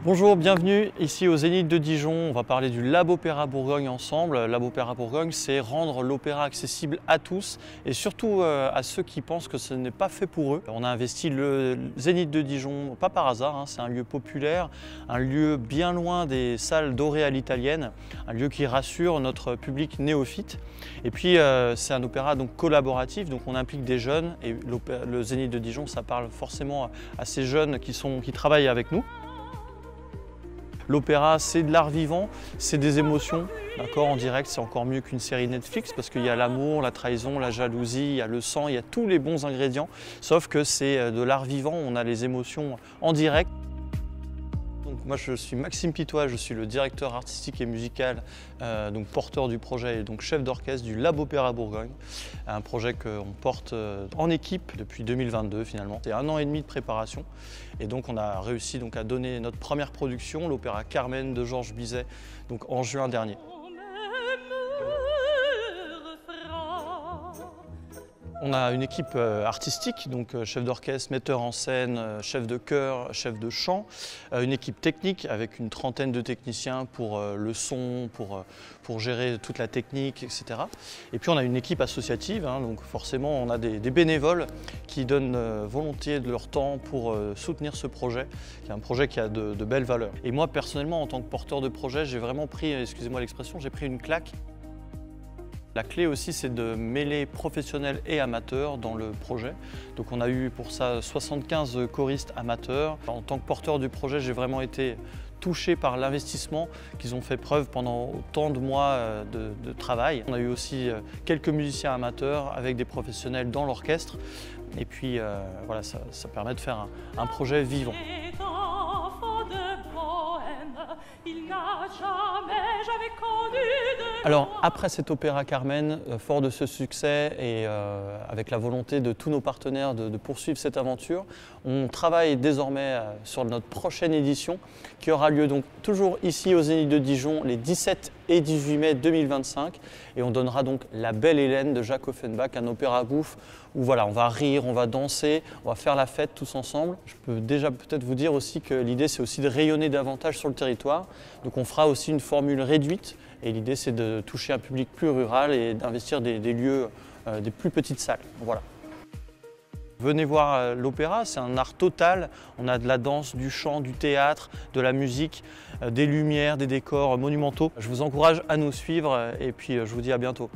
Bonjour, bienvenue ici au Zénith de Dijon. On va parler du Lab Opéra Bourgogne ensemble. Lab Opéra Bourgogne, c'est rendre l'opéra accessible à tous et surtout à ceux qui pensent que ce n'est pas fait pour eux. On a investi le Zénith de Dijon, pas par hasard, hein, c'est un lieu populaire, un lieu bien loin des salles dorées à l'italienne, un lieu qui rassure notre public néophyte. Et puis c'est un opéra donc collaboratif, donc on implique des jeunes et le Zénith de Dijon, ça parle forcément à ces jeunes qui travaillent avec nous. L'opéra, c'est de l'art vivant, c'est des émotions. En direct, c'est encore mieux qu'une série Netflix parce qu'il y a l'amour, la trahison, la jalousie, il y a le sang, il y a tous les bons ingrédients. Sauf que c'est de l'art vivant, on a les émotions en direct. Donc moi je suis Maxime Pitois, je suis le directeur artistique et musical, donc porteur du projet et donc chef d'orchestre du Lab Opéra Bourgogne. Un projet qu'on porte en équipe depuis 2022 finalement. C'est 1 an et demi de préparation et donc on a réussi donc à donner notre première production, l'opéra Carmen de Georges Bizet, donc en juin dernier. On a une équipe artistique, donc chef d'orchestre, metteur en scène, chef de chœur, chef de chant, une équipe technique avec une trentaine de techniciens pour le son, pour gérer toute la technique, etc. Et puis on a une équipe associative, hein, donc forcément on a des bénévoles qui donnent volontiers de leur temps pour soutenir ce projet, qui est un projet qui a de belles valeurs. Et moi personnellement en tant que porteur de projet, j'ai vraiment pris, excusez-moi l'expression, j'ai pris une claque. La clé aussi, c'est de mêler professionnels et amateurs dans le projet. Donc on a eu pour ça 75 choristes amateurs. En tant que porteur du projet, j'ai vraiment été touché par l'investissement qu'ils ont fait preuve pendant autant de mois de travail. On a eu aussi quelques musiciens amateurs avec des professionnels dans l'orchestre. Et puis voilà, ça permet de faire un projet vivant. Alors après cet opéra Carmen, fort de ce succès et avec la volonté de tous nos partenaires de poursuivre cette aventure, on travaille désormais sur notre prochaine édition qui aura lieu donc toujours ici au Zénith de Dijon les 17 et 18 mai 2025 et on donnera donc La Belle Hélène de Jacques Offenbach, un opéra bouffe où voilà, on va rire, on va danser, on va faire la fête tous ensemble. Je peux déjà peut-être vous dire aussi que l'idée c'est aussi de rayonner davantage sur le territoire. Donc on fera aussi une formule réduite et l'idée c'est de toucher un public plus rural et d'investir des lieux, des plus petites salles. Voilà. Venez voir l'opéra, c'est un art total. On a de la danse, du chant, du théâtre, de la musique, des lumières, des décors monumentaux. Je vous encourage à nous suivre et puis je vous dis à bientôt.